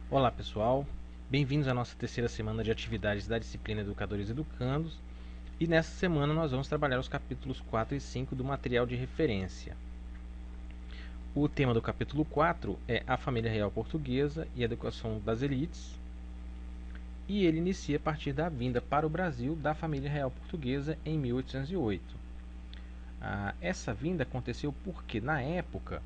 Olá pessoal, bem-vindos à nossa terceira semana de atividades da disciplina Educadores Educandos, e nessa semana nós vamos trabalhar os capítulos 4 e 5 do material de referência. O tema do capítulo 4 é a família real portuguesa e a educação das elites, e ele inicia a partir da vinda para o Brasil da família real portuguesa em 1808. Essa vinda aconteceu porque, na época,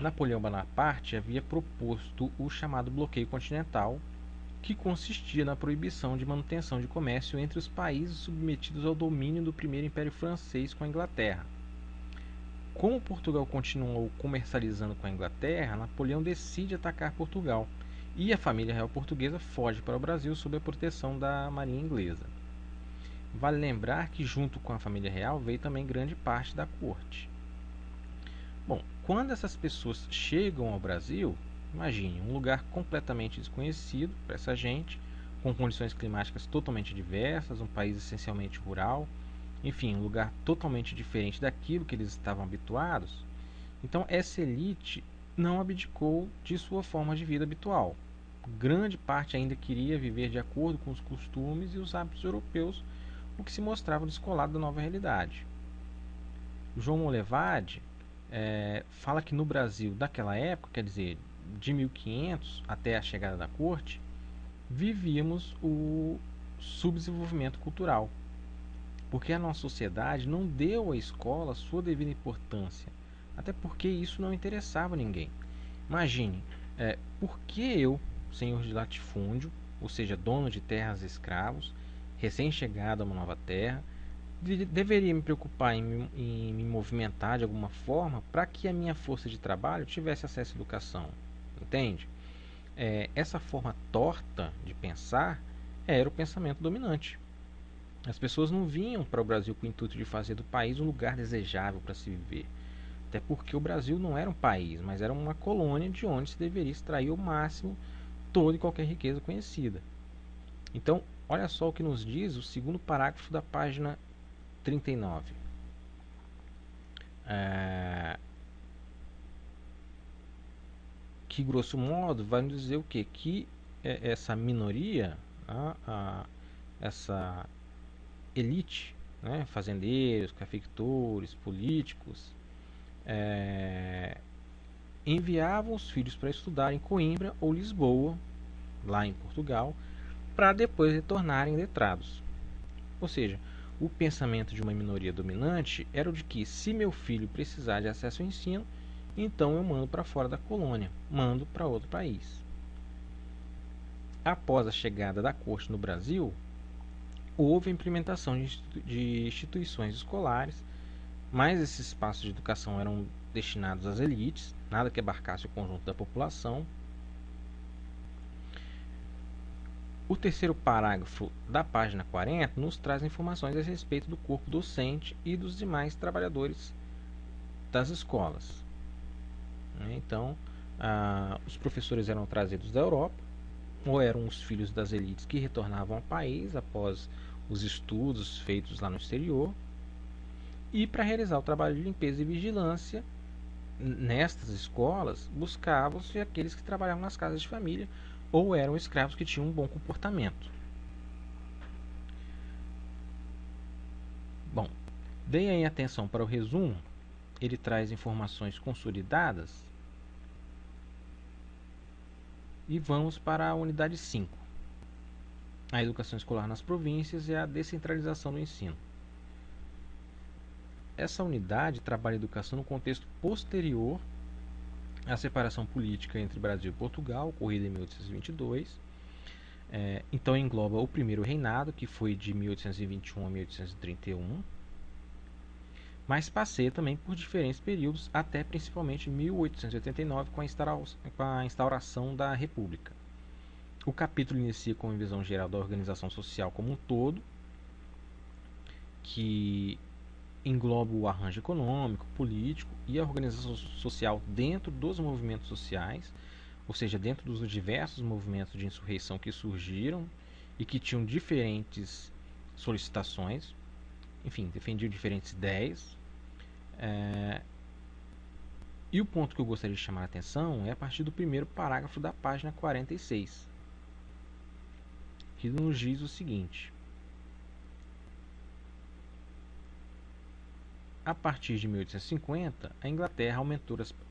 Napoleão Bonaparte havia proposto o chamado bloqueio continental, que consistia na proibição de manutenção de comércio entre os países submetidos ao domínio do primeiro Império Francês com a Inglaterra. Como Portugal continuou comercializando com a Inglaterra, Napoleão decide atacar Portugal e a família real portuguesa foge para o Brasil sob a proteção da marinha inglesa. Vale lembrar que junto com a família real veio também grande parte da corte. Bom, quando essas pessoas chegam ao Brasil, imagine um lugar completamente desconhecido para essa gente, com condições climáticas totalmente diversas, um país essencialmente rural, enfim, um lugar totalmente diferente daquilo que eles estavam habituados. Então, essa elite não abdicou de sua forma de vida habitual. Grande parte ainda queria viver de acordo com os costumes e os hábitos europeus, o que se mostrava descolado da nova realidade. João Molevade fala que no Brasil daquela época, quer dizer, de 1500 até a chegada da corte, vivíamos o subdesenvolvimento cultural, porque a nossa sociedade não deu à escola sua devida importância, até porque isso não interessava ninguém. Imagine, por que eu, senhor de latifúndio, ou seja, dono de terras e escravos, recém-chegado a uma nova terra, deveria me preocupar em me movimentar de alguma forma para que a minha força de trabalho tivesse acesso à educação, entende? Essa forma torta de pensar era o pensamento dominante. As pessoas não vinham para o Brasil com o intuito de fazer do país um lugar desejável para se viver. Até porque o Brasil não era um país, mas era uma colônia de onde se deveria extrair ao máximo toda e qualquer riqueza conhecida. Então, olha só o que nos diz o segundo parágrafo da página 39. Que, grosso modo, vai nos dizer o quê? Que essa minoria, essa elite, né, fazendeiros, cafeicultores, políticos, enviavam os filhos para estudar em Coimbra ou Lisboa, lá em Portugal, para depois retornarem letrados. Ou seja, o pensamento de uma minoria dominante era o de que, se meu filho precisar de acesso ao ensino, então eu mando para fora da colônia, mando para outro país. Após a chegada da corte no Brasil, houve a implementação de instituições escolares, mas esses espaços de educação eram destinados às elites, nada que abarcasse o conjunto da população. O terceiro parágrafo da página 40 nos traz informações a respeito do corpo docente e dos demais trabalhadores das escolas. Então, os professores eram trazidos da Europa, ou eram os filhos das elites que retornavam ao país após os estudos feitos lá no exterior, e para realizar o trabalho de limpeza e vigilância nestas escolas, buscavam-se aqueles que trabalhavam nas casas de família ou eram escravos que tinham um bom comportamento. Bom, deem aí atenção para o resumo, ele traz informações consolidadas. E vamos para a unidade 5. A educação escolar nas províncias e a descentralização do ensino. Essa unidade trabalha a educação no contexto posterior à separação política entre Brasil e Portugal, ocorrida em 1822. Então engloba o primeiro reinado, que foi de 1821 a 1831, mas passeia também por diferentes períodos, até principalmente 1889, com a instauração da República. O capítulo inicia com uma visão geral da organização social como um todo, que engloba o arranjo econômico, político e a organização social dentro dos movimentos sociais, ou seja, dentro dos diversos movimentos de insurreição que surgiram e que tinham diferentes solicitações, enfim, defendiam diferentes ideias. E o ponto que eu gostaria de chamar a atenção é a partir do primeiro parágrafo da página 46, que nos diz o seguinte: a partir de 1850, a Inglaterra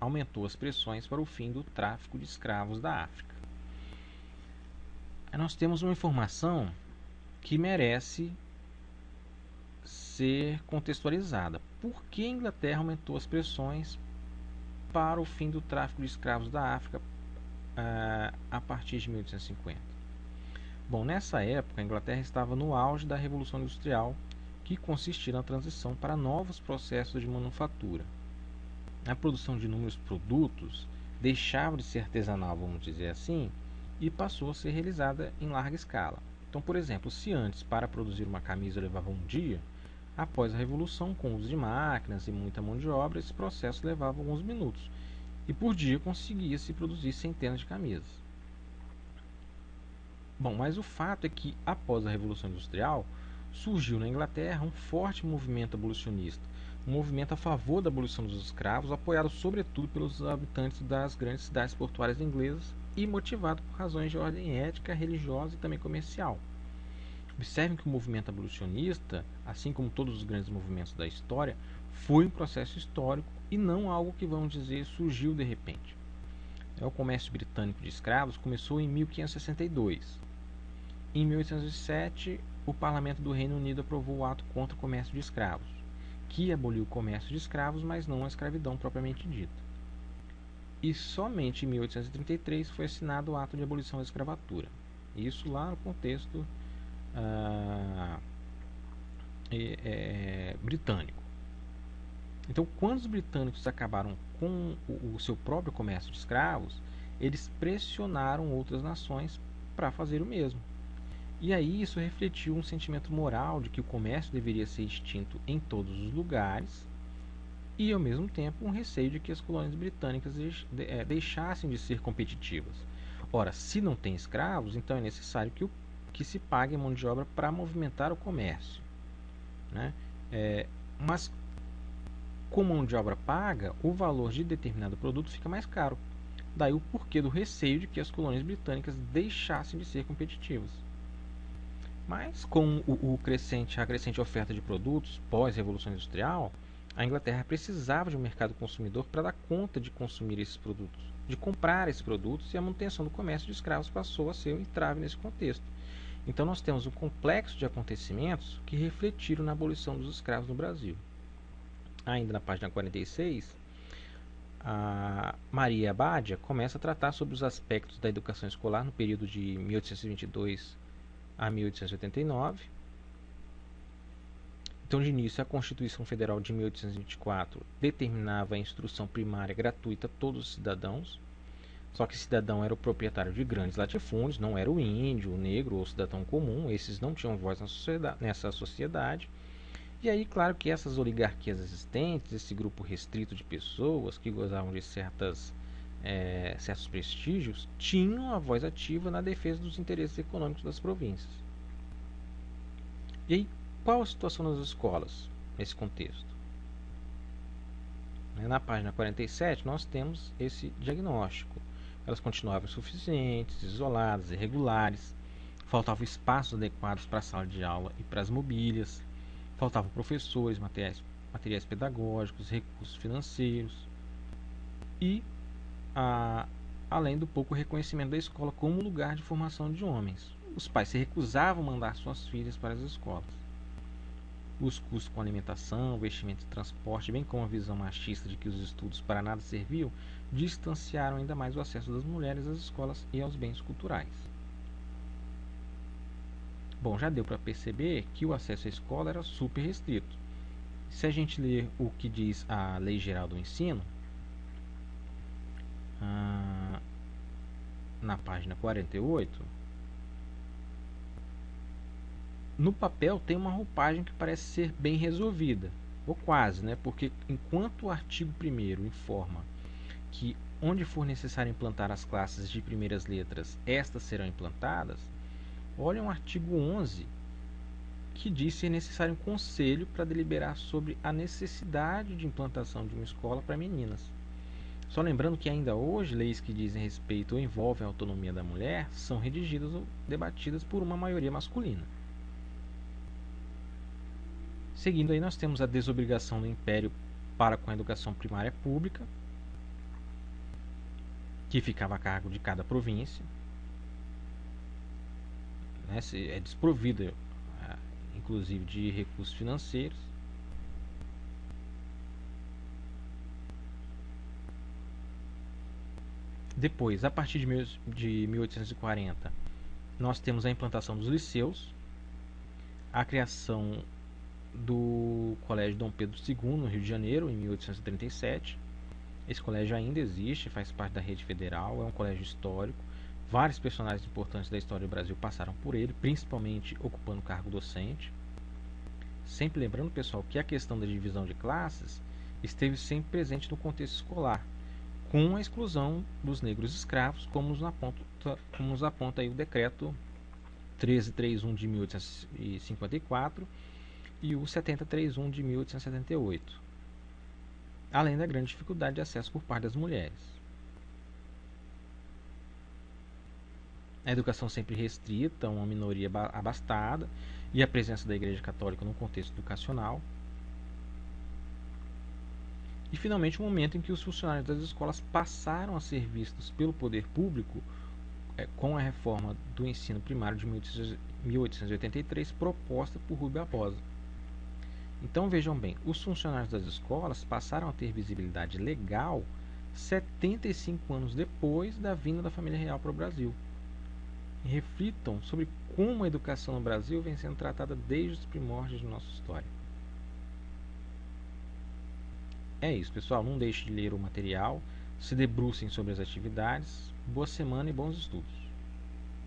aumentou as pressões para o fim do tráfico de escravos da África. Aí nós temos uma informação que merece ser contextualizada. Por que a Inglaterra aumentou as pressões para o fim do tráfico de escravos da África a partir de 1850? Bom, nessa época a Inglaterra estava no auge da Revolução Industrial, que consistia na transição para novos processos de manufatura. A produção de inúmeros produtos deixava de ser artesanal, vamos dizer assim, e passou a ser realizada em larga escala. Então, por exemplo, se antes para produzir uma camisa levava um dia, após a Revolução, com o uso de máquinas e muita mão de obra, esse processo levava alguns minutos, e por dia conseguia-se produzir centenas de camisas. Bom, mas o fato é que, após a Revolução Industrial, surgiu na Inglaterra um forte movimento abolicionista, um movimento a favor da abolição dos escravos, apoiado sobretudo pelos habitantes das grandes cidades portuárias inglesas e motivado por razões de ordem ética, religiosa e também comercial. Observem que o movimento abolicionista, assim como todos os grandes movimentos da história, foi um processo histórico e não algo que, vamos dizer, surgiu de repente. O comércio britânico de escravos começou em 1562. Em 1807, o Parlamento do Reino Unido aprovou o Ato contra o Comércio de Escravos, que aboliu o comércio de escravos, mas não a escravidão propriamente dita. E somente em 1833 foi assinado o Ato de Abolição da Escravatura. Isso lá no contexto britânico. Então, quando os britânicos acabaram com o seu próprio comércio de escravos, eles pressionaram outras nações para fazer o mesmo. E aí isso refletiu um sentimento moral de que o comércio deveria ser extinto em todos os lugares e, ao mesmo tempo, um receio de que as colônias britânicas deixassem de ser competitivas. Ora, se não tem escravos, então é necessário que se pague mão de obra para movimentar o comércio, né? Mas com mão de obra paga, o valor de determinado produto fica mais caro. Daí o porquê do receio de que as colônias britânicas deixassem de ser competitivas. Mas com a crescente oferta de produtos pós-revolução industrial, a Inglaterra precisava de um mercado consumidor para dar conta de consumir esses produtos, de comprar esses produtos, e a manutenção do comércio de escravos passou a ser um entrave nesse contexto. Então nós temos um complexo de acontecimentos que refletiram na abolição dos escravos no Brasil. Ainda na página 46, a Maria Abadia começa a tratar sobre os aspectos da educação escolar no período de 1822 a 1889. Então, de início, a Constituição Federal de 1824 determinava a instrução primária gratuita a todos os cidadãos. Só que cidadão era o proprietário de grandes latifúndios, não era o índio, o negro ou o cidadão comum. Esses não tinham voz nessa sociedade. E aí, claro que essas oligarquias existentes, esse grupo restrito de pessoas que gozavam de certos prestígios, tinham a voz ativa na defesa dos interesses econômicos das províncias. E aí, qual a situação das escolas nesse contexto? Na página 47, nós temos esse diagnóstico. Elas continuavam insuficientes, isoladas, irregulares, faltavam espaços adequados para a sala de aula e para as mobílias, faltavam professores, materiais pedagógicos, recursos financeiros e, além do pouco reconhecimento da escola como lugar de formação de homens. Os pais se recusavam a mandar suas filhas para as escolas. Os custos com alimentação, vestimento e transporte, bem como a visão machista de que os estudos para nada serviam, distanciaram ainda mais o acesso das mulheres às escolas e aos bens culturais. Bom, já deu para perceber que o acesso à escola era super restrito. Se a gente ler o que diz a Lei Geral do Ensino, na página 48, no papel tem uma roupagem que parece ser bem resolvida, ou quase, né? Porque enquanto o artigo 1º informa que onde for necessário implantar as classes de primeiras letras, estas serão implantadas, olha um artigo 11 que diz ser necessário um conselho para deliberar sobre a necessidade de implantação de uma escola para meninas. Só lembrando que ainda hoje leis que dizem respeito ou envolvem a autonomia da mulher são redigidas ou debatidas por uma maioria masculina. Seguindo aí, nós temos a desobrigação do Império para com a educação primária pública, que ficava a cargo de cada província, né, é desprovida, inclusive, de recursos financeiros. Depois, a partir de 1840, nós temos a implantação dos liceus, a criação do Colégio Dom Pedro II, no Rio de Janeiro, em 1837. Esse colégio ainda existe, faz parte da rede federal, é um colégio histórico. Vários personagens importantes da história do Brasil passaram por ele, principalmente ocupando o cargo docente. Sempre lembrando, pessoal, que a questão da divisão de classes esteve sempre presente no contexto escolar, com a exclusão dos negros escravos, como nos aponta aí o decreto 1331 de 1854 e o 7031 de 1878, além da grande dificuldade de acesso por parte das mulheres. A educação sempre restrita a uma minoria abastada e a presença da Igreja Católica no contexto educacional. E finalmente o momento em que os funcionários das escolas passaram a ser vistos pelo poder público com a reforma do ensino primário de 1883 proposta por Rui Barbosa. Então vejam bem, os funcionários das escolas passaram a ter visibilidade legal 75 anos depois da vinda da família real para o Brasil. E reflitam sobre como a educação no Brasil vem sendo tratada desde os primórdios de nossa história. É isso, pessoal. Não deixe de ler o material, se debrucem sobre as atividades. Boa semana e bons estudos.